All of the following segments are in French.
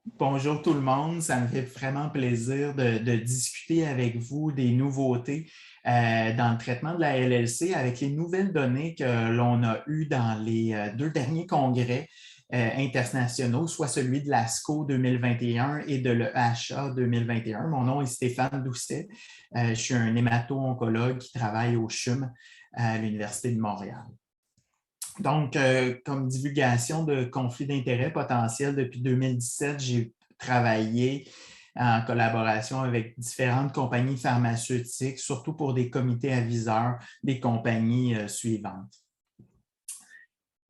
Bonjour tout le monde, ça me fait vraiment plaisir de discuter avec vous des nouveautés dans le traitement de la LLC avec les nouvelles données que l'on a eues dans les deux derniers congrès internationaux, soit celui de l'ASCO 2021 et de l'EHA 2021. Mon nom est Stéphane Doucet. Je suis un hémato-oncologue qui travaille au CHUM à l'Université de Montréal. Donc, comme divulgation de conflits d'intérêts potentiels depuis 2017, j'ai travaillé en collaboration avec différentes compagnies pharmaceutiques, surtout pour des comités aviseurs des compagnies suivantes.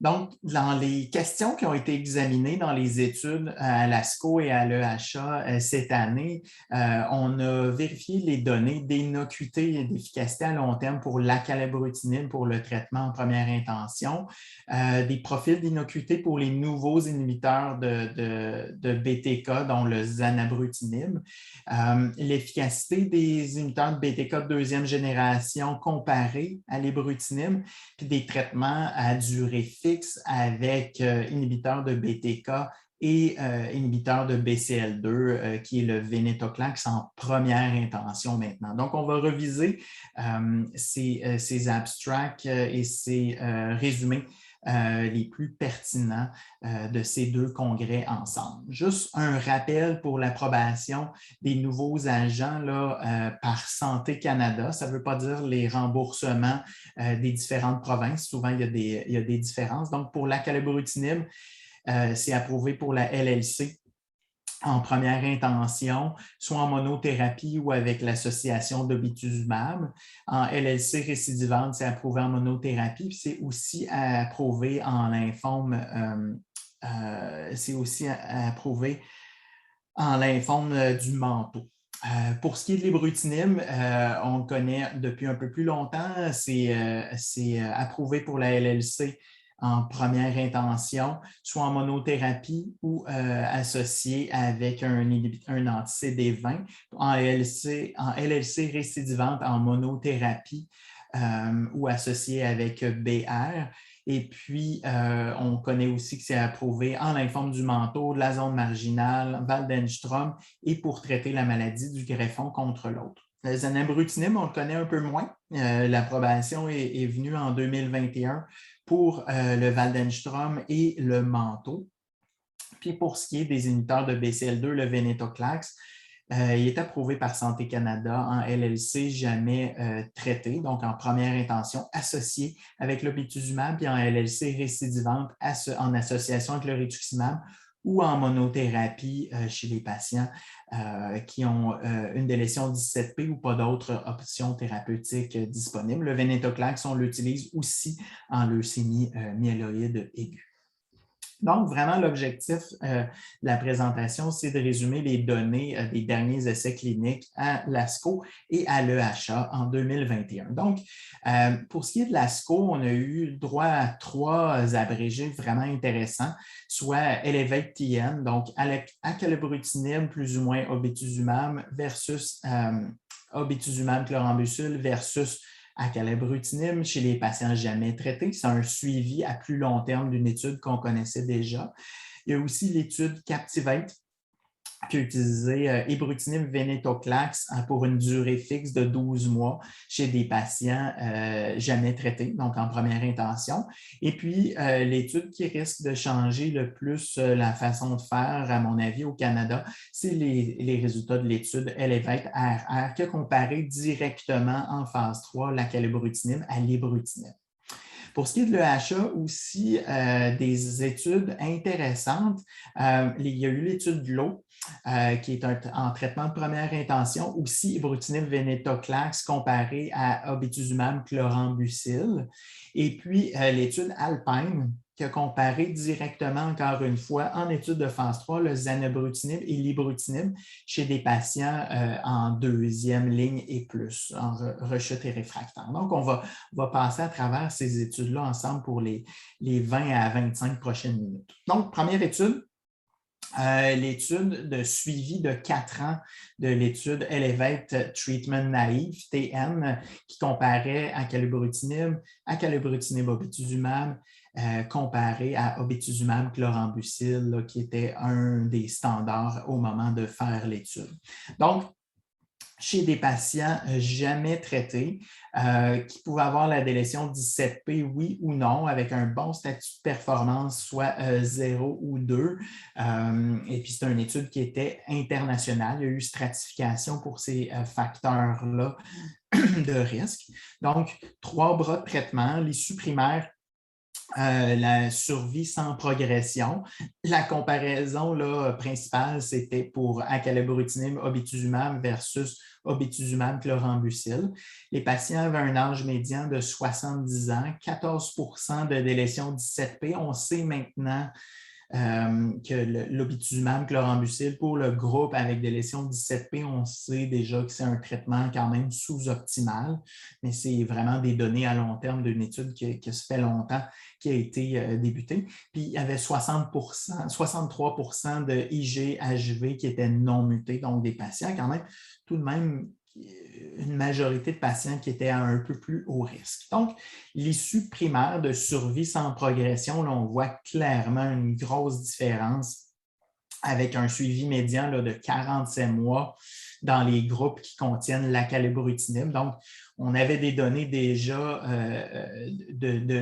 Donc, dans les questions qui ont été examinées dans les études à l'ASCO et à l'EHA cette année, on a vérifié les données d'innocuité et d'efficacité à long terme pour l'acalabrutinib pour le traitement en première intention, des profils d'innocuité pour les nouveaux inhibiteurs de BTK, dont le zanabrutinib, l'efficacité des inhibiteurs de BTK de deuxième génération comparée à l'ibrutinib, puis des traitements à durée fixe avec inhibiteurs de BTK et inhibiteur de BCL2, qui est le venetoclax en première intention maintenant. Donc, on va reviser ces abstracts et ces résumés les plus pertinents de ces deux congrès ensemble. Juste un rappel pour l'approbation des nouveaux agents là, par Santé Canada. Ça ne veut pas dire les remboursements des différentes provinces. Souvent, il y a des différences. Donc, pour l'acalabrutinib, c'est approuvé pour la LLC en première intention, soit en monothérapie ou avec l'association d'obituzumab. En LLC récidivante, c'est approuvé en monothérapie, puis c'est aussi approuvé en lymphome, c'est aussi approuvé en lymphome du manteau. Pour ce qui est de l'ibrutinib, on le connaît depuis un peu plus longtemps. C'est approuvé pour la LLC en première intention, soit en monothérapie ou associé avec un anti-CD20. En LLC récidivante en monothérapie ou associé avec BR. Et puis, on connaît aussi que c'est approuvé en lymphome du manteau, de la zone marginale, Waldenstrom et pour traiter la maladie du greffon contre l'autre. Le zanabrutinib, on le connaît un peu moins. L'approbation est venue en 2021 pour le Waldenstrom et le manteau. Puis pour ce qui est des inhibiteurs de BCL2, le venetoclax, il est approuvé par Santé Canada en LLC jamais traité, donc en première intention associé avec l'obituzumab, puis en LLC récidivante en association avec le rituximab ou en monothérapie chez les patients qui ont une délétion 17P ou pas d'autres options thérapeutiques disponibles. Le venetoclax, on l'utilise aussi en leucémie myéloïde aiguë. Donc, vraiment, l'objectif de la présentation, c'est de résumer les données des derniers essais cliniques à l'ASCO et à l'EHA en 2021. Donc, pour ce qui est de l'ASCO, on a eu droit à trois abrégés vraiment intéressants, soit Elevate-TN, donc acalabrutinib plus ou moins obituzumab versus obituzumab chlorambucil versus acalabrutinib chez les patients jamais traités. C'est un suivi à plus long terme d'une étude qu'on connaissait déjà. Il y a aussi l'étude Captivate qui a utilisé ibrutinib venetoclax pour une durée fixe de 12 mois chez des patients jamais traités, donc en première intention. Et puis, l'étude qui risque de changer le plus la façon de faire, à mon avis, au Canada, c'est les résultats de l'étude Elevate-RR qui a comparé directement en phase 3 l'acalabrutinib à l'ibrutinib. Pour ce qui est de l'EHA aussi, des études intéressantes. Il y a eu l'étude de l'eau, qui est en traitement de première intention, aussi ibrutinib venetoclax comparé à obituzumab chlorambucil. Et puis, l'étude Alpine, qui a comparé directement, encore une fois, en étude de phase 3, le zanabrutinib et l'ibrutinib chez des patients en deuxième ligne et plus, en rechute et réfractaire. Donc, on va passer à travers ces études-là ensemble pour les 20 à 25 prochaines minutes. Donc, première étude, l'étude de suivi de 4 ans de l'étude Elevate Treatment Naive, TN, qui comparait acalabrutinib obituzumab, comparé à obétuzumab chlorambucil, là, qui était un des standards au moment de faire l'étude. Donc, chez des patients jamais traités qui pouvaient avoir la délétion 17P, oui ou non, avec un bon statut de performance, soit 0 ou 2. Et puis, c'est une étude qui était internationale. Il y a eu stratification pour ces facteurs-là de risque. Donc, 3 bras de traitement, l'issue primaire, la survie sans progression. La comparaison là, principale, c'était pour acalabrutinib obétuzumab versus obétuzumab chlorambucil. Les patients avaient un âge médian de 70 ans, 14 de délétion 17P. On sait maintenant que l'obétuzumab chlorambucil pour le groupe avec des lésions 17P, on sait déjà que c'est un traitement quand même sous-optimal, mais c'est vraiment des données à long terme d'une étude qui se fait longtemps, qui a été débutée. Puis il y avait 63 de IgHV qui étaient non mutés, donc des patients quand même tout de même une majorité de patients qui étaient un peu plus haut risque. Donc, l'issue primaire de survie sans progression, là, on voit clairement une grosse différence avec un suivi médian là, de 47 mois dans les groupes qui contiennent l'acalabrutinib. Donc, on avait des données déjà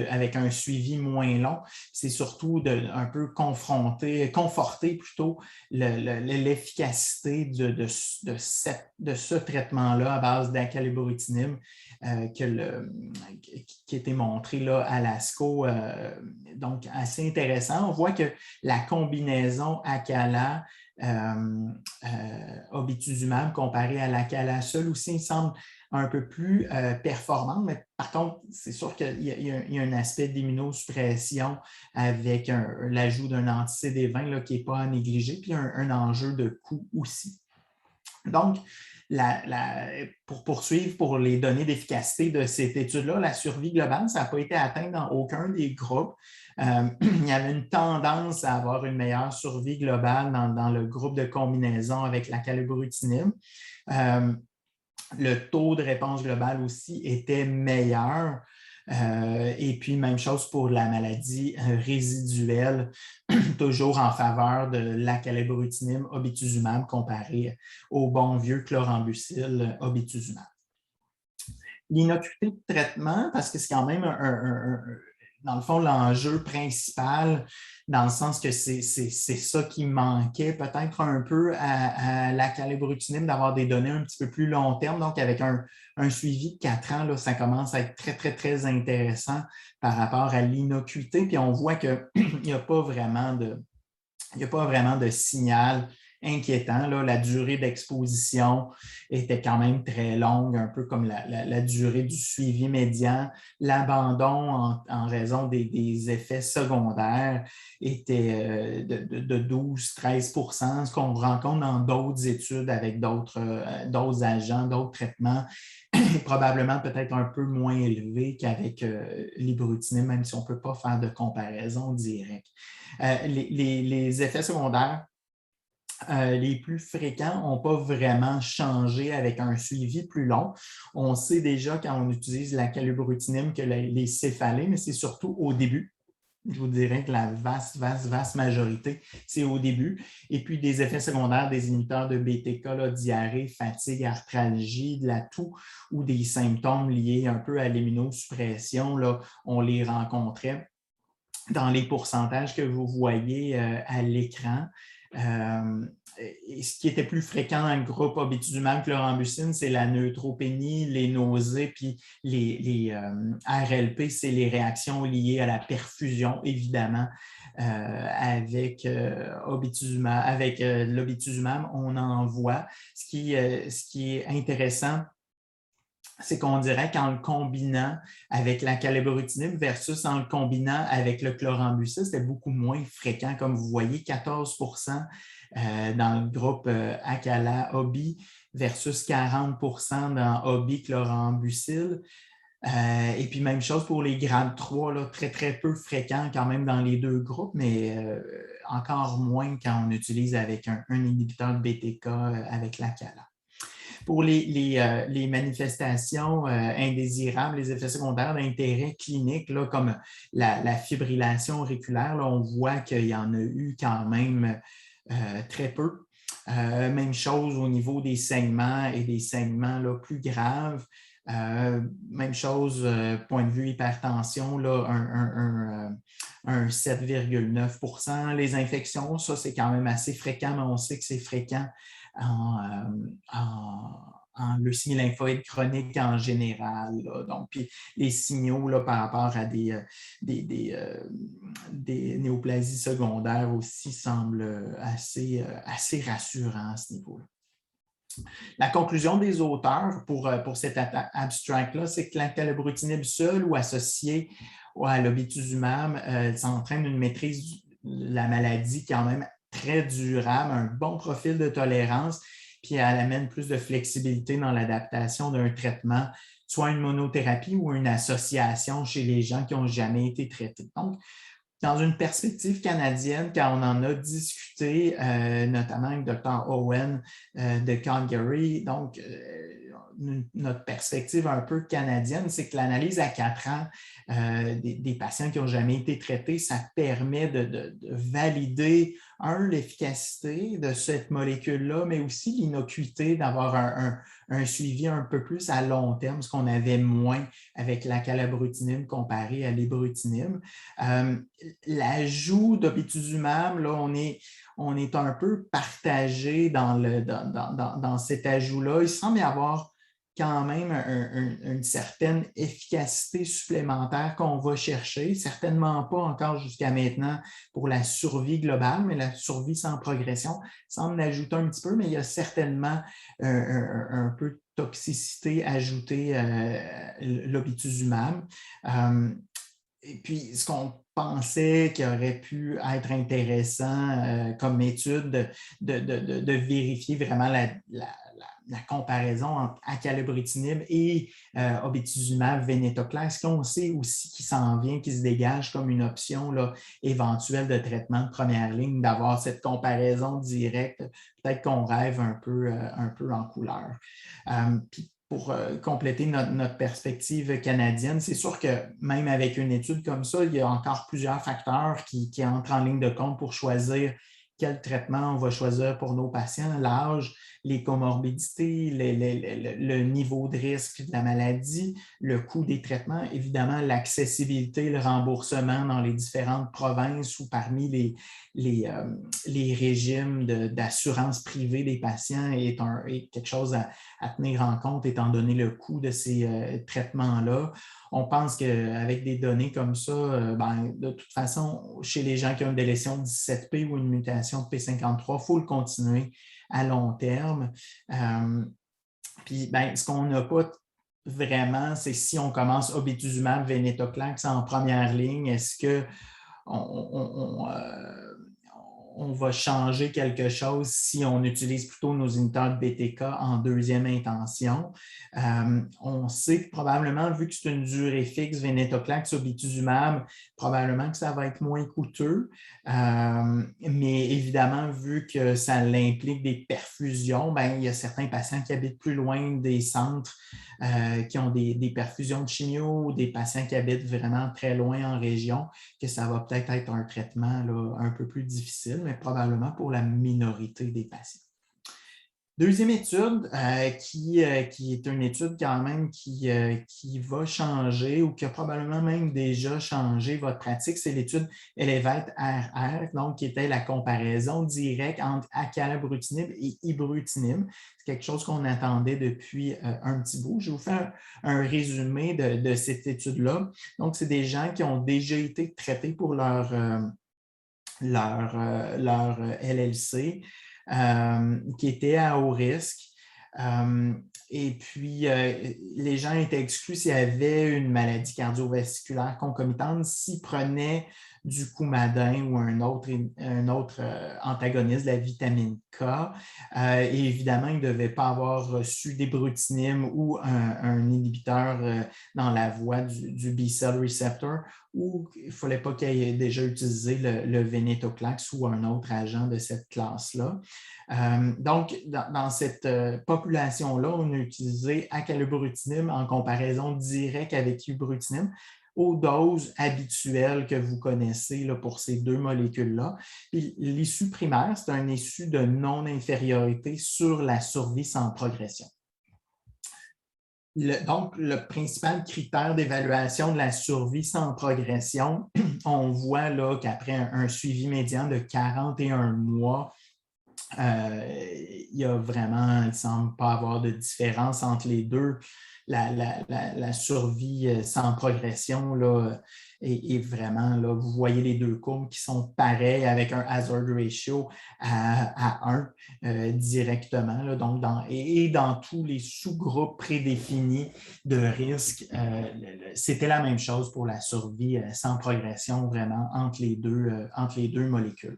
avec un suivi moins long. C'est surtout un peu conforter plutôt l'efficacité de ce traitement-là à base d'acalabrutinib qui a été montré là, à l'ASCO. Donc, assez intéressant. On voit que la combinaison Acala obétuzumab comparée à l'Acala seul aussi semble un peu plus performante, mais par contre, c'est sûr qu'il y a un aspect d'immunosuppression avec l'ajout d'un anti-CD20 qui n'est pas à négliger, puis un enjeu de coût aussi. Donc, pour poursuivre pour les données d'efficacité de cette étude-là, la survie globale, ça n'a pas été atteint dans aucun des groupes. Il y avait une tendance à avoir une meilleure survie globale dans le groupe de combinaison avec l'acalabrutinib. Le taux de réponse globale aussi était meilleur. Et puis, même chose pour la maladie résiduelle, toujours en faveur de l'acalabrutinib obétuzumab comparé au bon vieux chlorambucil obétuzumab. L'innocuité de traitement, parce que c'est quand même dans le fond, l'enjeu principal, dans le sens que c'est ça qui manquait peut-être un peu à l'acalabrutinib, d'avoir des données un petit peu plus long terme. Donc, avec un suivi de 4 ans, là, ça commence à être très, très, très intéressant par rapport à l'innocuité. Puis, on voit qu'il n'y a pas vraiment de signal inquiétant. Là, la durée d'exposition était quand même très longue, un peu comme la durée du suivi médian. L'abandon en raison des effets secondaires était de 12-13 ce qu'on rencontre dans d'autres études avec d'autres agents, d'autres traitements, probablement peut-être un peu moins élevé qu'avec l'ibrutinib, même si on ne peut pas faire de comparaison directe. Les effets secondaires les plus fréquents n'ont pas vraiment changé avec un suivi plus long. On sait déjà quand on utilise l'acalabrutinib que les céphalées, mais c'est surtout au début. Je vous dirais que la vaste majorité, c'est au début. Et puis, des effets secondaires des inhibiteurs de BTK, là, diarrhée, fatigue, arthralgie, de la toux ou des symptômes liés un peu à l'immunosuppression, là, on les rencontrait dans les pourcentages que vous voyez à l'écran. Et ce qui était plus fréquent dans le groupe obétuzumab chlorambucil, c'est la neutropénie, les nausées, puis les RLP, c'est les réactions liées à la perfusion, évidemment. Avec l'obétuzumab, on en voit. Ce qui est intéressant, c'est qu'on dirait qu'en le combinant avec l'acalabrutinib versus en le combinant avec le chlorambucil, c'était beaucoup moins fréquent. Comme vous voyez, 14 dans le groupe Acala-Obi versus 40 dans Obi-chlorambucil. Et puis, même chose pour les grades 3, là, très, très peu fréquents quand même dans les deux groupes, mais encore moins quand on utilise avec un inhibiteur de BTK avec l'Acala. Pour les manifestations indésirables, les effets secondaires d'intérêt clinique, là, comme la fibrillation auriculaire, là, on voit qu'il y en a eu quand même très peu. Même chose au niveau des saignements et des saignements là, plus graves. Même chose, point de vue hypertension, là, un 7,9 %. Les infections, ça, c'est quand même assez fréquent, mais on sait que c'est fréquent en leucémie lymphoïde chronique en général. Là. Donc, puis les signaux là, par rapport à des néoplasies secondaires aussi semblent assez rassurants à ce niveau-là. La conclusion des auteurs pour cet abstract-là, c'est que l'acalabrutinib seul ou associé à l'obétuzumab, ça entraîne une maîtrise de la maladie quand même très durable, un bon profil de tolérance, puis elle amène plus de flexibilité dans l'adaptation d'un traitement, soit une monothérapie ou une association chez les gens qui n'ont jamais été traités. Donc, dans une perspective canadienne, quand on en a discuté, notamment avec Dr. Owen de Calgary, donc notre perspective un peu canadienne, c'est que l'analyse à 4 ans des patients qui n'ont jamais été traités, ça permet de valider, l'efficacité de cette molécule-là, mais aussi l'innocuité d'avoir un suivi un peu plus à long terme, ce qu'on avait moins avec l'acalabrutinib comparé à l'ibrutinib. L'ajout d'obétuzumab, là, on est un peu partagé dans cet ajout-là. Il semble y avoir quand même une certaine efficacité supplémentaire qu'on va chercher, certainement pas encore jusqu'à maintenant pour la survie globale, mais la survie sans progression semble l'ajouter un petit peu, mais il y a certainement un peu de toxicité ajoutée l'obétuzumab. Et puis, ce qu'on pensait qui aurait pu être intéressant comme étude de vérifier vraiment la comparaison entre acalabrutinib et obétuzumab venetoclax, qu'on sait aussi qui s'en vient, qui se dégage comme une option là, éventuelle de traitement de première ligne, d'avoir cette comparaison directe. Peut-être qu'on rêve un peu en couleur. Puis, pour compléter notre perspective canadienne, c'est sûr que même avec une étude comme ça, il y a encore plusieurs facteurs qui entrent en ligne de compte pour choisir quel traitement on va choisir pour nos patients, l'âge, les comorbidités, le niveau de risque de la maladie, le coût des traitements, évidemment l'accessibilité, le remboursement dans les différentes provinces ou parmi les régimes d'assurance privée des patients est quelque chose à tenir en compte étant donné le coût de ces traitements-là. On pense qu'avec des données comme ça, de toute façon, chez les gens qui ont une délétion 17P ou une mutation de P53, il faut le continuer à long terme. Puis, ce qu'on n'a pas vraiment, c'est si on commence obétuzumab, venetoclax en première ligne, est-ce qu'on va changer quelque chose si on utilise plutôt nos inhibiteurs de BTK en deuxième intention. On sait que probablement, vu que c'est une durée fixe, venetoclax, obétuzumab, probablement que ça va être moins coûteux. Mais évidemment, vu que ça implique des perfusions, il y a certains patients qui habitent plus loin des centres qui ont des perfusions de chimio ou des patients qui habitent vraiment très loin en région, que ça va peut-être être un traitement là, un peu plus difficile, mais probablement pour la minorité des patients. Deuxième étude, qui est une étude quand même qui va changer ou qui a probablement même déjà changé votre pratique, c'est l'étude ELEVATE-RR, donc qui était la comparaison directe entre acalabrutinib et ibrutinib. C'est quelque chose qu'on attendait depuis un petit bout. Je vais vous faire un résumé de cette étude-là. Donc, c'est des gens qui ont déjà été traités pour leur LLC. Qui étaient à haut risque. Et puis, les gens étaient exclus s'il y avait une maladie cardiovasculaire concomitante, s'ils prenaient du coumadin ou un autre antagoniste de la vitamine K. Et évidemment, il ne devait pas avoir reçu d'ibrutinib ou un inhibiteur dans la voie du B-cell receptor, ou il ne fallait pas qu'il ait déjà utilisé le venetoclax ou un autre agent de cette classe-là. Donc, dans cette population-là, on a utilisé acalabrutinib en comparaison directe avec ibrutinib aux doses habituelles que vous connaissez là, pour ces deux molécules-là. L'issue primaire, c'est un issue de non-infériorité sur la survie sans progression. Donc, le principal critère d'évaluation de la survie sans progression, on voit là qu'après un suivi médian de 41 mois, il ne semble pas avoir de différence entre les deux. La survie sans progression là, est vraiment, là, vous voyez les deux courbes qui sont pareilles avec un hazard ratio à 1 directement. Là, donc dans tous les sous-groupes prédéfinis de risque, c'était la même chose pour la survie sans progression vraiment entre les deux molécules.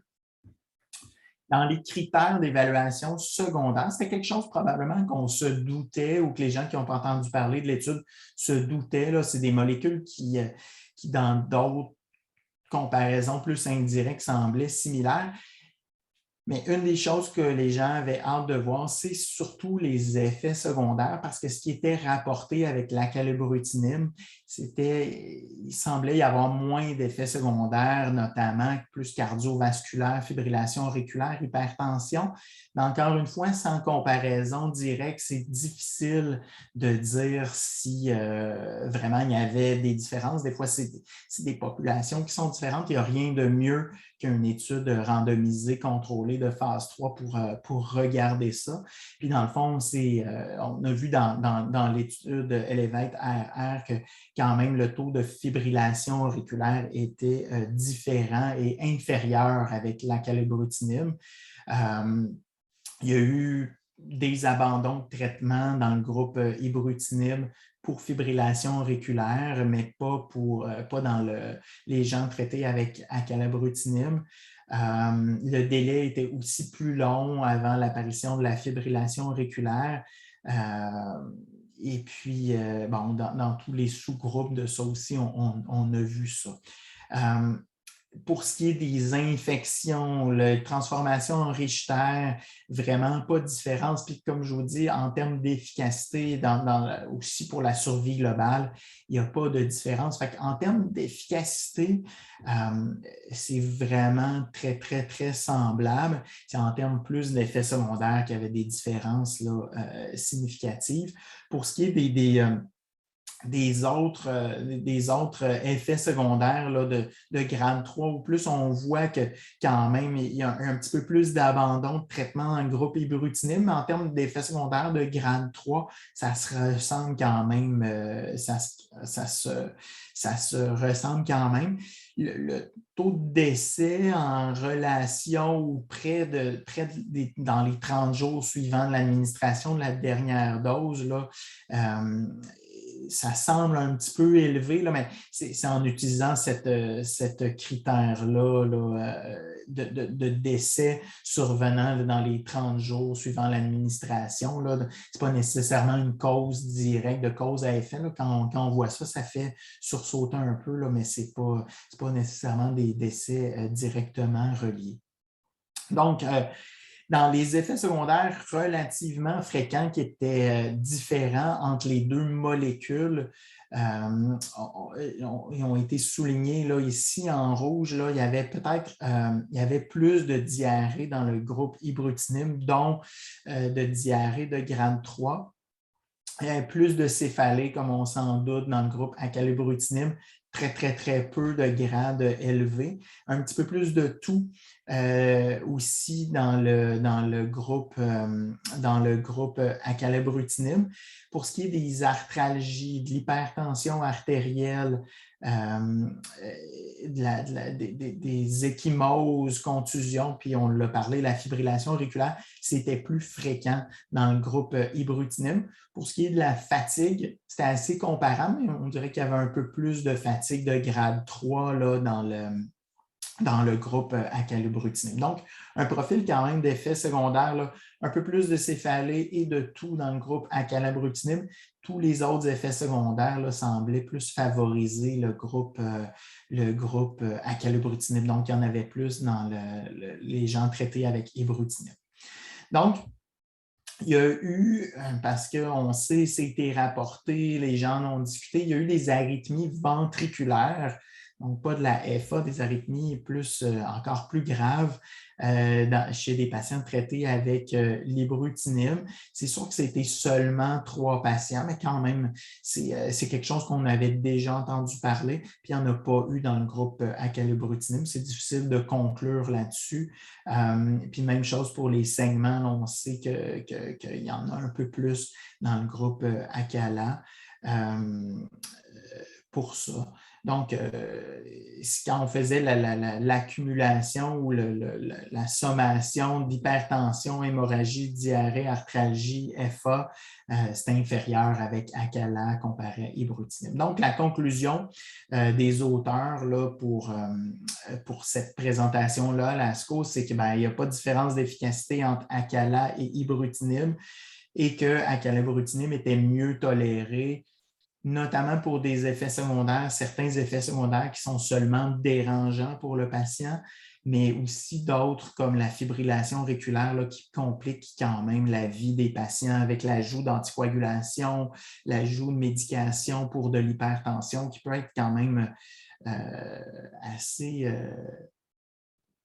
Dans les critères d'évaluation secondaire, c'était quelque chose probablement qu'on se doutait ou que les gens qui n'ont pas entendu parler de l'étude se doutaient. C'est des molécules qui, dans d'autres comparaisons plus indirectes, semblaient similaires. Mais une des choses que les gens avaient hâte de voir, c'est surtout les effets secondaires, parce que ce qui était rapporté avec l'acalabrutinib, il semblait y avoir moins d'effets secondaires, notamment plus cardiovasculaires, fibrillation auriculaire, hypertension. Mais encore une fois, sans comparaison directe, c'est difficile de dire si vraiment il y avait des différences. Des fois, c'est des populations qui sont différentes. Il n'y a rien de mieux qu'une étude randomisée, contrôlée de phase 3 pour regarder ça. Puis dans le fond, on a vu dans l'étude Elevate-RR que quand même le taux de fibrillation auriculaire était différent et inférieur avec l'acalabrutinib. Il y a eu des abandons de traitement dans le groupe ibrutinib pour fibrillation auriculaire, mais pas dans les gens traités avec acalabrutinib. Le délai était aussi plus long avant l'apparition de la fibrillation auriculaire. Et puis, dans tous les sous-groupes de ça aussi, on a vu ça. Pour ce qui est des infections, la transformation en Richter, vraiment pas de différence. Puis comme je vous dis, en termes d'efficacité, aussi pour la survie globale, il n'y a pas de différence. En termes d'efficacité, c'est vraiment très, très, très semblable. C'est en termes plus d'effets secondaires qu'il y avait des différences là, significatives. Pour ce qui est des autres effets secondaires là, de grade 3 ou plus, on voit que quand même, il y a un petit peu plus d'abandon de traitement en groupe ibrutinib, mais en termes d'effets secondaires de grade 3, ça se ressemble quand même, ça se ressemble quand même. Le taux de décès en relation ou dans les 30 jours suivant l'administration de la dernière dose, là, ça semble un petit peu élevé, là, mais c'est en utilisant cette critère-là de décès survenant dans les 30 jours suivant l'administration. Ce n'est pas nécessairement une cause directe, de cause à effet. Là. Quand on voit ça, ça fait sursauter un peu, là, mais ce n'est pas nécessairement des décès directement reliés. Donc, dans les effets secondaires relativement fréquents qui étaient différents entre les deux molécules, ont été soulignés là, ici en rouge. Là, il y avait plus de diarrhée dans le groupe ibrutinib, dont de diarrhée de grade 3. Il y avait plus de céphalée, comme on s'en doute, dans le groupe acalabrutinib, très, très, très peu de grades élevés. Un petit peu plus de tout aussi dans le groupe acalabrutinib. Pour ce qui est des arthralgies, de l'hypertension artérielle, des ecchymoses, contusions, puis on l'a parlé, la fibrillation auriculaire, c'était plus fréquent dans le groupe ibrutinib. Pour ce qui est de la fatigue, c'était assez comparable, mais on dirait qu'il y avait un peu plus de fatigue de grade 3 là, dans dans le groupe acalabrutinib. Donc, un profil quand même d'effets secondaires, là, un peu plus de céphalée et de tout dans le groupe acalabrutinib. Tous les autres effets secondaires là, semblaient plus favoriser le groupe acalabrutinib. Donc, il y en avait plus dans les gens traités avec ibrutinib. Donc, il y a eu, parce qu'on sait, c'était rapporté, les gens en ont discuté, il y a eu des arythmies ventriculaires, donc pas de la FA, des arythmies encore plus graves chez des patients traités avec l'ibrutinib. C'est sûr que c'était seulement 3 patients, mais quand même, c'est quelque chose qu'on avait déjà entendu parler, puis il n'y en a pas eu dans le groupe acalabrutinib. C'est difficile de conclure là-dessus. Puis même chose pour les saignements, là, on sait qu'il y en a un peu plus dans le groupe Acala pour ça. Donc, quand on faisait l'accumulation ou la sommation d'hypertension, hémorragie, diarrhée, arthralgie, FA, c'était inférieur avec Acala comparé à ibrutinib. Donc, la conclusion des auteurs là, pour cette présentation-là, l'ASCO, c'est qu'il n'y a pas de différence d'efficacité entre Acala et ibrutinib et que acalabrutinib était mieux toléré, notamment pour des effets secondaires, certains effets secondaires qui sont seulement dérangeants pour le patient, mais aussi d'autres comme la fibrillation auriculaire là, qui complique quand même la vie des patients avec l'ajout d'anticoagulation, l'ajout de médication pour de l'hypertension qui peut être quand même assez...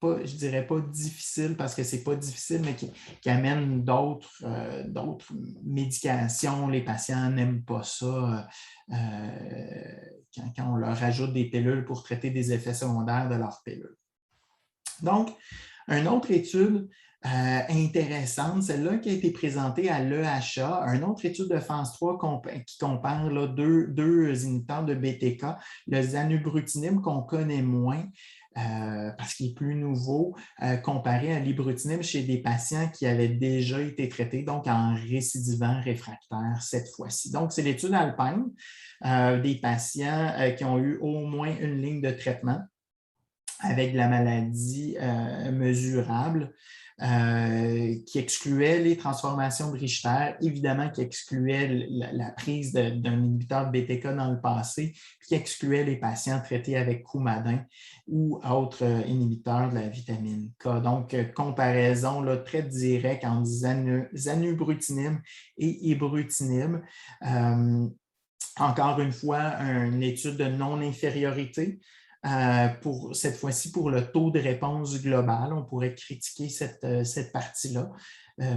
je dirais pas difficile parce que c'est pas difficile, mais qui amène d'autres médications. Les patients n'aiment pas ça quand on leur rajoute des pilules pour traiter des effets secondaires de leurs pilules. Donc, une autre étude intéressante, celle-là qui a été présentée à l'EHA, une autre étude de phase 3 qui compare là, deux inhibiteurs de BTK, le zanubrutinib qu'on connaît moins, parce qu'il est plus nouveau, comparé à l'ibrutinib chez des patients qui avaient déjà été traités, donc en récidivant réfractaire cette fois-ci. Donc, c'est l'étude Alpine des patients qui ont eu au moins une ligne de traitement avec de la maladie mesurable, qui excluait les transformations de Richter, évidemment qui excluait la prise d'un inhibiteur de BTK dans le passé, puis qui excluait les patients traités avec Coumadin ou autres inhibiteurs de la vitamine K. Donc, comparaison là, très directe entre zanubrutinib et ibrutinib. Encore une fois, une étude de non-infériorité. Cette fois-ci, pour le taux de réponse global, on pourrait critiquer cette partie-là.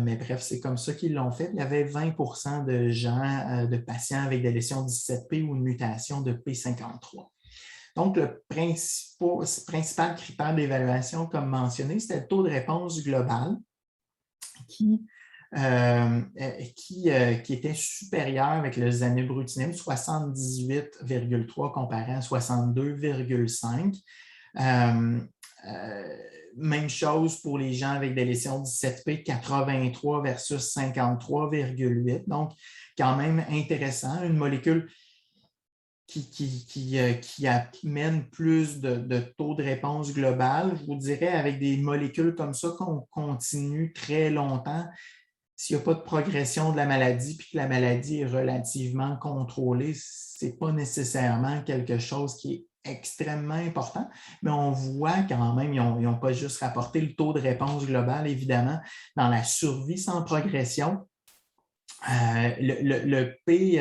Mais bref, c'est comme ça qu'ils l'ont fait. Il y avait 20% de gens, de patients avec des lésions 17P ou une mutation de P53. Donc, le principal critère d'évaluation, comme mentionné, c'était le taux de réponse global qui était supérieur avec le zanubrutinib, 78,3 comparé à 62,5. Même chose pour les gens avec des lésions 17P, 83 versus 53,8. Donc, quand même intéressant. Une molécule qui amène plus de taux de réponse global. Je vous dirais, avec des molécules comme ça qu'on continue très longtemps, s'il n'y a pas de progression de la maladie puis que la maladie est relativement contrôlée, ce n'est pas nécessairement quelque chose qui est extrêmement important, mais on voit quand même, ils n'ont pas juste rapporté le taux de réponse global, évidemment, dans la survie sans progression. Le P,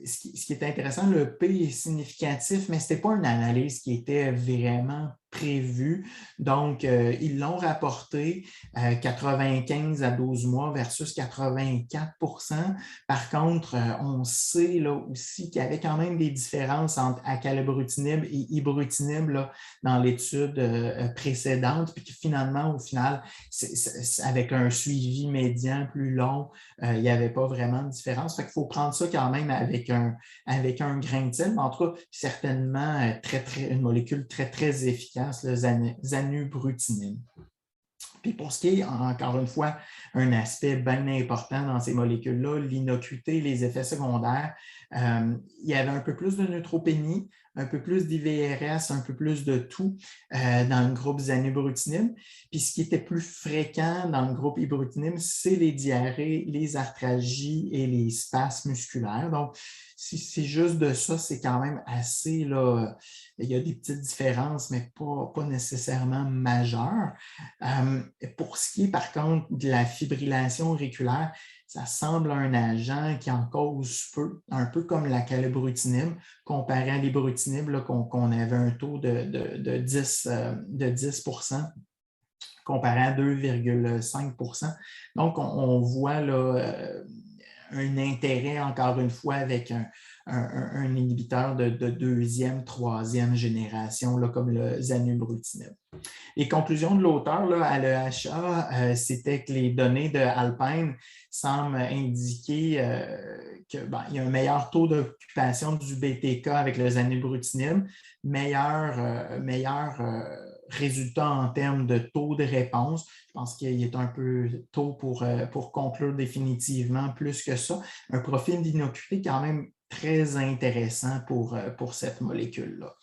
ce qui est intéressant, le P est significatif, mais ce n'était pas une analyse qui était vraiment prévue. Donc, ils l'ont rapporté 95 à 12 mois versus 84 %. Par contre, on sait là aussi qu'il y avait quand même des différences entre acalabrutinib et ibrutinib là, dans l'étude précédente, puis que finalement, au final, avec un suivi médian plus long, il n'y avait pas vraiment de différence. Fait qu'il faut prendre ça quand même avec un grain de sel, mais en tout cas, certainement une molécule très, très efficace, le zanubrutinib. Puis pour ce qui est, encore une fois, un aspect bien important dans ces molécules-là, l'innocuité, les effets secondaires, il y avait un peu plus de neutropénie, un peu plus d'IVRS, un peu plus de tout dans le groupe zanubrutinib. Puis ce qui était plus fréquent dans le groupe ibrutinib, c'est les diarrhées, les arthralgies et les spasmes musculaires. Donc, si c'est juste de ça, c'est quand même assez, là, il y a des petites différences, mais pas nécessairement majeures. Pour ce qui est, par contre, de la fibrillation auriculaire, ça semble un agent qui en cause peu, un peu comme la calibrutinib, comparé à l'ibrutinib, qu'on avait un taux de 10 comparé à 2,5 %. Donc, on voit là, un intérêt, encore une fois, avec un inhibiteur de deuxième, troisième génération, là, comme le zanubrutinib. Les conclusions de l'auteur là, à l'EHA, c'était que les données de Alpine semblent indiquer qu'il y a un meilleur taux d'occupation du BTK avec le zanubrutinib, meilleur résultat en termes de taux de réponse. Je pense qu'il est un peu tôt pour conclure définitivement plus que ça. Un profil d'innocuité quand même très intéressant pour cette molécule-là.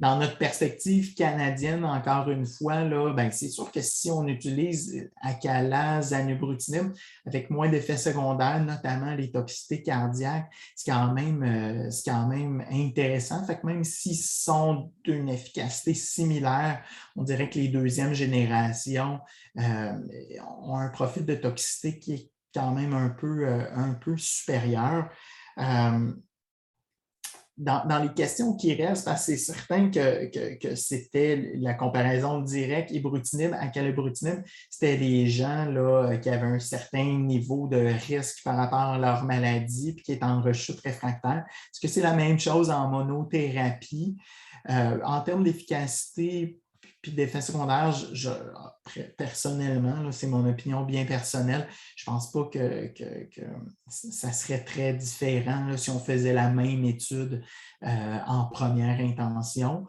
Dans notre perspective canadienne, encore une fois, là, c'est sûr que si on utilise Acala, zanubrutinib, avec moins d'effets secondaires, notamment les toxicités cardiaques, c'est quand même intéressant. Fait que même s'ils sont d'une efficacité similaire, on dirait que les deuxièmes générations ont un profil de toxicité qui est quand même un peu supérieur. Dans les questions qui restent, c'est certain que c'était la comparaison directe ibrutinib à calibrutinib, c'était des gens là, qui avaient un certain niveau de risque par rapport à leur maladie et qui étaient en rechute réfractaire. Est-ce que c'est la même chose en monothérapie? En termes d'efficacité puis d'effets secondaires, personnellement, c'est mon opinion bien personnelle, je ne pense pas que ça serait très différent là, si on faisait la même étude en première intention.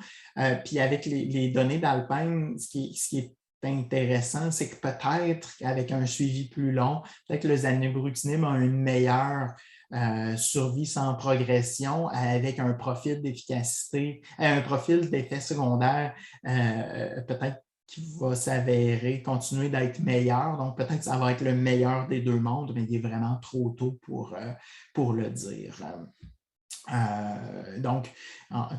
Puis avec les données d'Alpine, ce qui est intéressant, c'est que peut-être qu'avec un suivi plus long, peut-être que le zanubrutinib a une meilleure survie sans progression avec un profil d'efficacité, un profil d'effet secondaire peut-être qui va s'avérer, continuer d'être meilleur. Donc, peut-être que ça va être le meilleur des deux mondes, mais il est vraiment trop tôt pour le dire. Donc,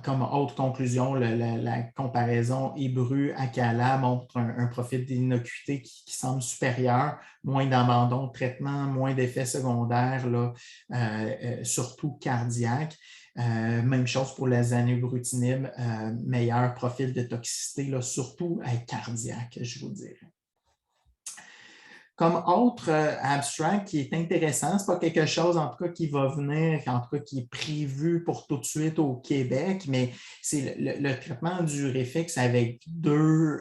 comme autre conclusion, la comparaison Ibru-Acala montre un profil d'innocuité qui semble supérieur, moins d'abandon de traitement, moins d'effets secondaires, là, surtout cardiaques. Même chose pour la zanubrutinib, meilleur profil de toxicité, là, surtout cardiaque, je vous dirais. Comme autre abstract qui est intéressant, ce n'est pas quelque chose en tout cas qui va venir, en tout cas qui est prévu pour tout de suite au Québec, mais c'est le traitement du réflexe avec deux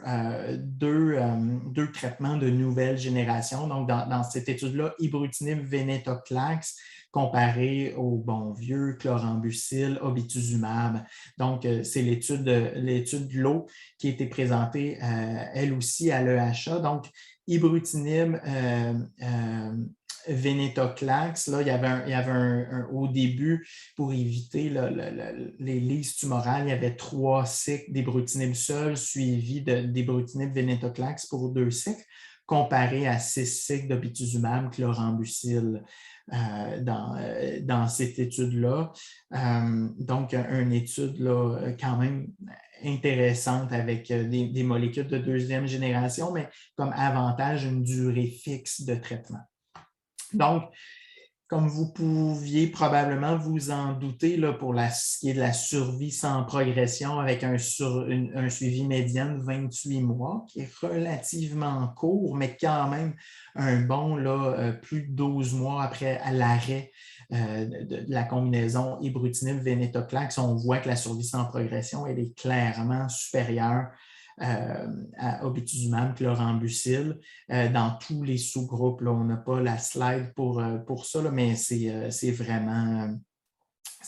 traitements de nouvelle génération. Donc, dans cette étude-là, ibrutinib, venetoclax, comparé au bon vieux chlorambucil, obituzumab. Donc, c'est l'étude de l'eau qui a été présentée, elle aussi, à l'EHA. Donc, ibrutinib, venetoclax, là, il y avait au début, pour éviter les lises tumorales, il y avait 3 cycles d'ibrutinib seul suivis d'ibrutinib venetoclax pour 2 cycles, comparé à 6 cycles d'obituzumab chlorambucil dans cette étude-là. Donc, une étude là, quand même intéressante avec des molécules de deuxième génération, mais comme avantage, une durée fixe de traitement. Donc, comme vous pouviez probablement vous en douter, là, pour ce qui est de la survie sans progression avec un suivi médian de 28 mois, qui est relativement court, mais quand même un bon là, plus de 12 mois après l'arrêt de la combinaison ibrutinib-venetoclax, on voit que la survie sans progression elle est clairement supérieure à obituzumab, chlorambucil, dans tous les sous-groupes. Là, on n'a pas la slide pour ça, là, mais c'est vraiment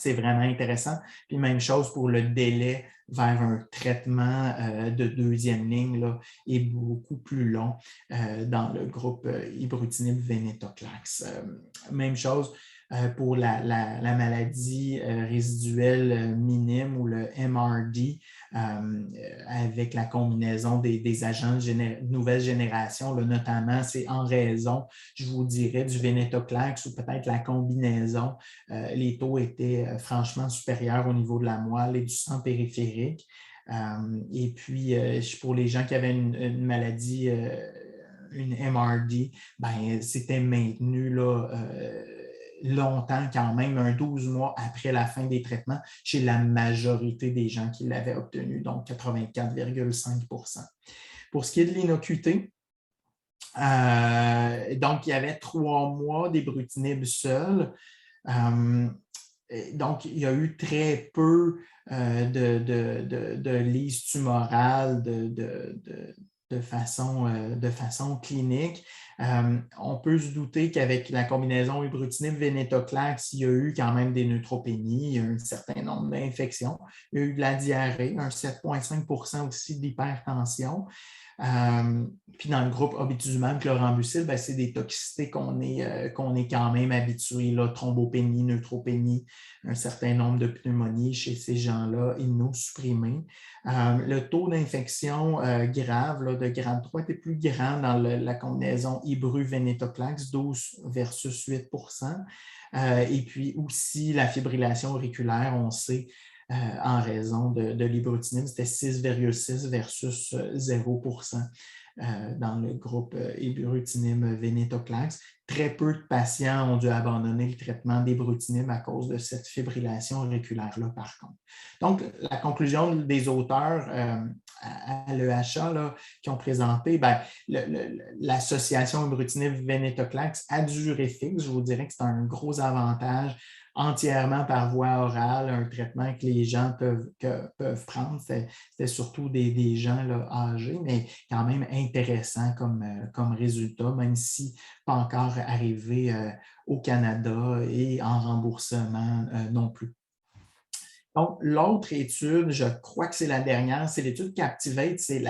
intéressant. Puis même chose pour le délai vers un traitement de deuxième ligne là, est beaucoup plus long dans le groupe ibrutinib-venetoclax. Même chose pour la maladie résiduelle minime ou le MRD avec la combinaison des agents de nouvelle génération, là, notamment c'est en raison, je vous dirais, du venetoclax ou peut-être la combinaison. Les taux étaient franchement supérieurs au niveau de la moelle et du sang périphérique. Et puis, pour les gens qui avaient une maladie, une MRD, ben, c'était maintenu là, longtemps quand même, 12 mois après la fin des traitements, chez la majorité des gens qui l'avaient obtenu, donc 84,5 %. Pour ce qui est de l'innocuité, donc il y avait 3 mois d'ibrutinib seul. Donc, il y a eu très peu de lises tumorales de façon clinique. On peut se douter qu'avec la combinaison ibrutinib-venetoclax, il y a eu quand même des neutropénies, il y a eu un certain nombre d'infections, il y a eu de la diarrhée, un 7,5 % aussi d'hypertension. Puis dans le groupe obétuzumab, chlorambucil, ben, c'est des toxicités qu'on est quand même habitué, là, thrombopénie, neutropénie, un certain nombre de pneumonies chez ces gens-là immunosupprimés. Le taux d'infection grave là, de grade 3 était plus grand dans la combinaison ibru-venetoclax, 12 versus 8 %. Et puis aussi la fibrillation auriculaire, on sait, en raison de l'ibrutinib, c'était 6,6 versus 0 % dans le groupe ibrutinib-venetoclax. Très peu de patients ont dû abandonner le traitement d'ibrutinib à cause de cette fibrillation auriculaire-là, par contre. Donc, la conclusion des auteurs à l'EHA là, qui ont présenté, ben, l'association ibrutinib-venetoclax a duré fixe. Je vous dirais que c'est un gros avantage entièrement par voie orale, un traitement que les gens peuvent prendre. C'était surtout des gens là, âgés, mais quand même intéressant comme résultat, même si pas encore arrivé au Canada et en remboursement non plus. Donc, l'autre étude, je crois que c'est la dernière, c'est l'étude Captivate, c'est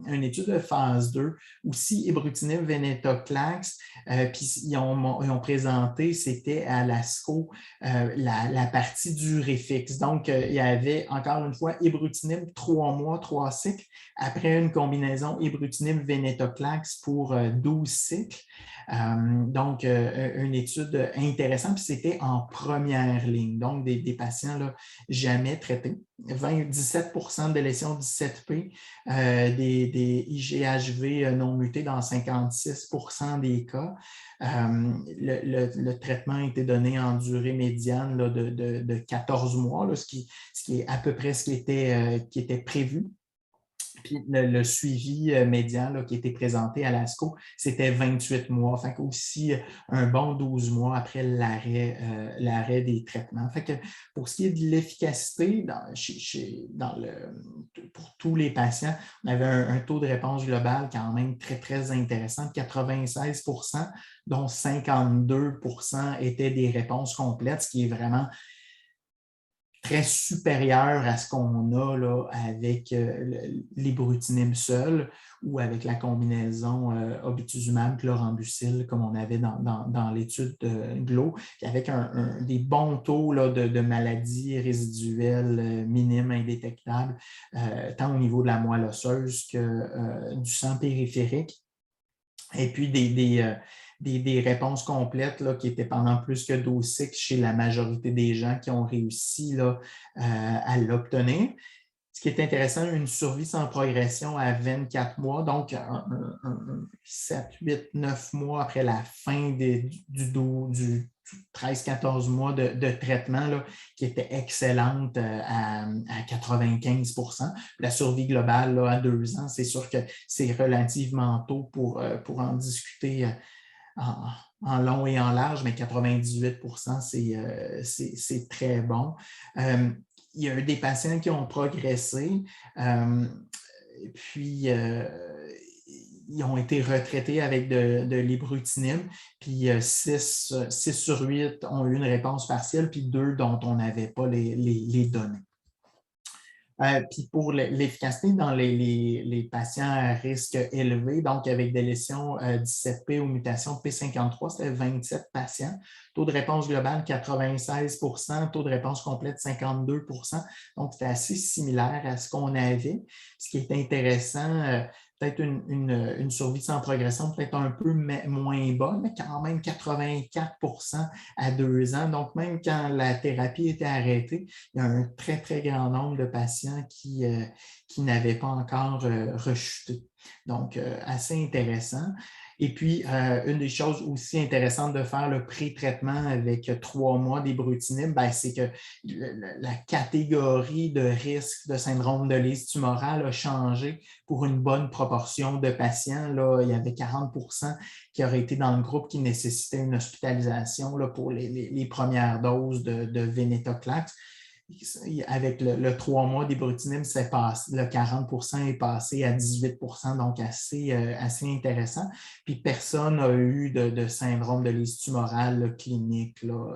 une étude de phase 2, aussi ibrutinib, venetoclax, puis ils ont présenté, c'était à l'ASCO, la partie du réfixe. Donc, il y avait encore une fois ibrutinib, 3 mois, 3 cycles, après une combinaison ibrutinib-venetoclax pour 12 cycles. Donc, une étude intéressante, puis c'était en première ligne, donc des patients là, jamais traités. 17 % de lésions 17P, des IGHV non mutés dans 56 % des cas. Le traitement a été donné en durée médiane là, de 14 mois, là, ce qui est à peu près ce qui était prévu. Puis le suivi médian là, qui était présenté à l'ASCO, c'était 28 mois. Fait aussi un bon 12 mois après l'arrêt des traitements. Fait que pour ce qui est de l'efficacité, pour tous les patients, on avait un taux de réponse global quand même très, très intéressant, 96 %, dont 52 % étaient des réponses complètes, ce qui est vraiment très supérieur à ce qu'on a là, avec l'ibrutinib seul ou avec la combinaison obétuzumab, chlorambucil, comme on avait dans l'étude de GLOW, avec des bons taux là, de maladies résiduelles minimes, indétectables, tant au niveau de la moelle osseuse que du sang périphérique. Et puis des réponses complètes là, qui étaient pendant plus que 12 cycles chez la majorité des gens qui ont réussi là, à l'obtenir. Ce qui est intéressant, une survie sans progression à 24 mois, donc 7, 8, 9 mois après la fin du 13-14 mois de traitement là, qui était excellente à 95 %. La survie globale là, à 2 ans, c'est sûr que c'est relativement tôt pour en discuter en long et en large, mais 98 % c'est très bon. Il y a eu des patients qui ont progressé, puis ils ont été retraités avec de l'ibrutinib, puis 6 sur 8 ont eu une réponse partielle, puis 2 dont on n'avait pas les données. Puis pour l'efficacité dans les patients à risque élevé, donc avec des lésions 17P ou mutation P53, c'était 27 patients. Taux de réponse globale 96 %, taux de réponse complète 52 %. Donc, c'était assez similaire à ce qu'on avait. Ce qui est intéressant, peut-être une survie sans progression, peut-être un peu moins bonne, mais quand même 84 % à 2 ans. Donc, même quand la thérapie était arrêtée, il y a un très, très grand nombre de patients qui n'avaient pas encore rechuté. Donc, assez intéressant. Et puis, une des choses aussi intéressantes de faire le pré-traitement avec 3 mois d'ibrutinib, c'est que la catégorie de risque de syndrome de lise tumorale a changé pour une bonne proportion de patients. Là, il y avait 40 % qui auraient été dans le groupe qui nécessitait une hospitalisation là, pour les premières doses de venetoclax. Avec le 3 mois d'ibrutinib, le 40 % est passé à 18 %, donc assez intéressant. Puis personne n'a eu de syndrome de lise tumorale clinique, là,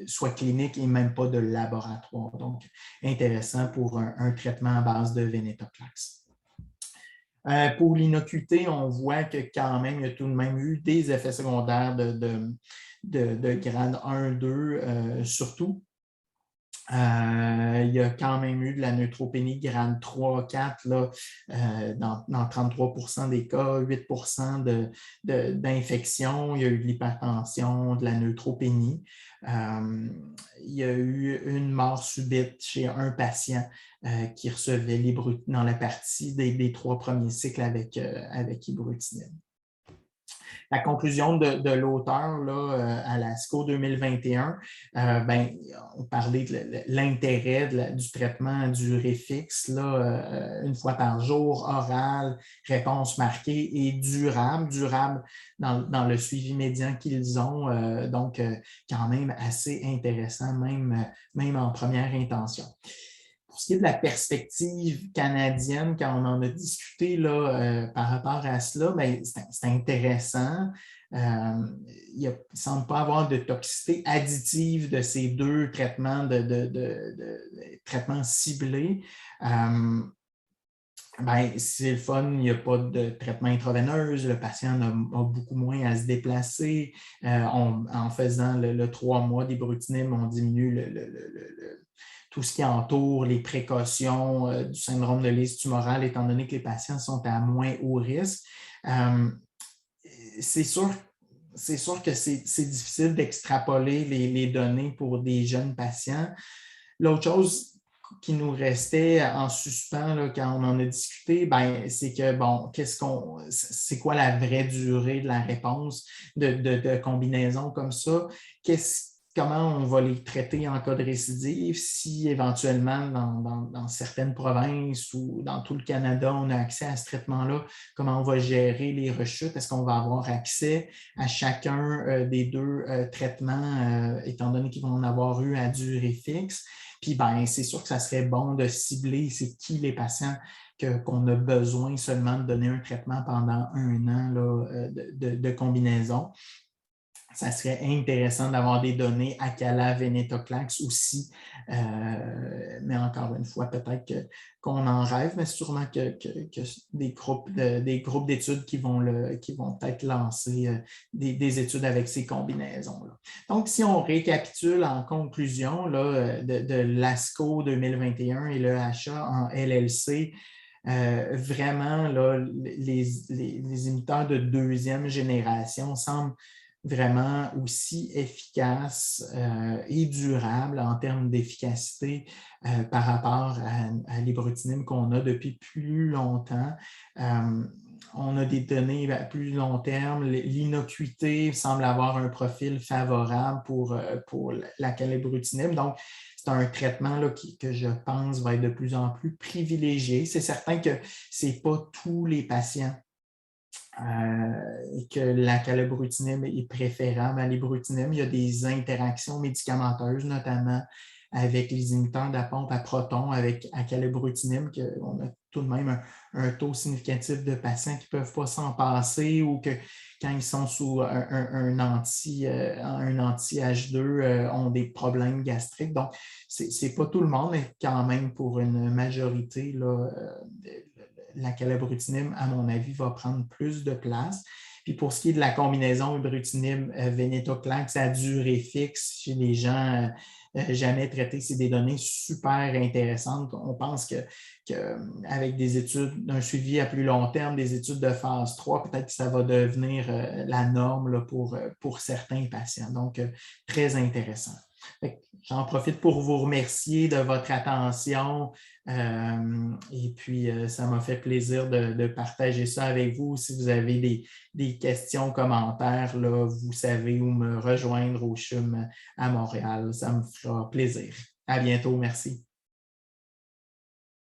soit clinique et même pas de laboratoire. Donc, intéressant pour un traitement à base de venetoclax. Pour l'innocuité, on voit que quand même, il y a tout de même eu des effets secondaires de grade 1, 2, surtout. Il y a quand même eu de la neutropénie grade 3, 4 là, dans 33 % des cas, 8 % d'infection. Il y a eu de l'hypertension, de la neutropénie. Il y a eu une mort subite chez un patient qui recevait l'ibrutinib dans la partie des 3 premiers cycles avec ibrutinib. La conclusion de l'auteur à l'ASCO 2021, on parlait de l'intérêt du traitement du réfixe, une fois par jour, oral, réponse marquée et durable dans le suivi médian qu'ils ont, donc quand même assez intéressant, même en première intention. Pour ce qui est de la perspective canadienne, quand on en a discuté par rapport à cela, c'est intéressant. Il ne semble pas avoir de toxicité additive de ces deux traitements, traitements ciblés. C'est le fun, il n'y a pas de traitement intraveineux, le patient a beaucoup moins à se déplacer. En faisant le 3 mois d'ibrutinib, on diminue tout ce qui entoure les précautions du syndrome de lise tumorale, étant donné que les patients sont à moins haut risque. C'est sûr que c'est difficile d'extrapoler les données pour des jeunes patients. L'autre chose qui nous restait en suspens là, quand on en a discuté, c'est que, c'est quoi la vraie durée de la réponse de combinaison comme ça? Comment on va les traiter en cas de récidive si éventuellement dans certaines provinces ou dans tout le Canada, on a accès à ce traitement-là, comment on va gérer les rechutes? Est-ce qu'on va avoir accès à chacun des deux traitements étant donné qu'ils vont en avoir eu à durée fixe? Puis c'est sûr que ça serait bon de cibler c'est qui les patients qu'on a besoin seulement de donner un traitement pendant 1 an là, de combinaison. Ça serait intéressant d'avoir des données Acala, venetoclax aussi, mais encore une fois, peut-être qu'on en rêve, mais sûrement que des groupes d'études qui vont peut-être lancer des études avec ces combinaisons-là. Donc, si on récapitule en conclusion là, de l'ASCO 2021 et le HA en LLC, vraiment, là, les imiteurs de 2e génération semblent vraiment aussi efficace et durable en termes d'efficacité par rapport à l'ibrutinib qu'on a depuis plus longtemps. On a des données à plus long terme. L'innocuité semble avoir un profil favorable pour l'acalabrutinib. Donc, c'est un traitement là, que je pense va être de plus en plus privilégié. C'est certain que ce n'est pas tous les patients et que l'acalabrutinib est préférable à l'ibrutinib. Il y a des interactions médicamenteuses, notamment avec les imiteurs de la pompe à protons avec acalabrutinib, qu'on a tout de même un taux significatif de patients qui ne peuvent pas s'en passer ou que quand ils sont sous un anti-H2 ont des problèmes gastriques. Donc, ce n'est pas tout le monde, mais quand même pour une majorité, là, la calabrutinib, à mon avis, va prendre plus de place. Puis pour ce qui est de la combinaison ibrutinib-venetoclax à durée fixe chez les gens jamais traités, c'est des données super intéressantes. On pense qu'avec des études d'un suivi à plus long terme, des études de phase 3, peut-être que ça va devenir la norme là, pour certains patients. Donc, très intéressant. J'en profite pour vous remercier de votre attention et puis ça m'a fait plaisir de partager ça avec vous. Si vous avez des questions, commentaires, là, vous savez où me rejoindre au CHUM à Montréal. Ça me fera plaisir. À bientôt. Merci.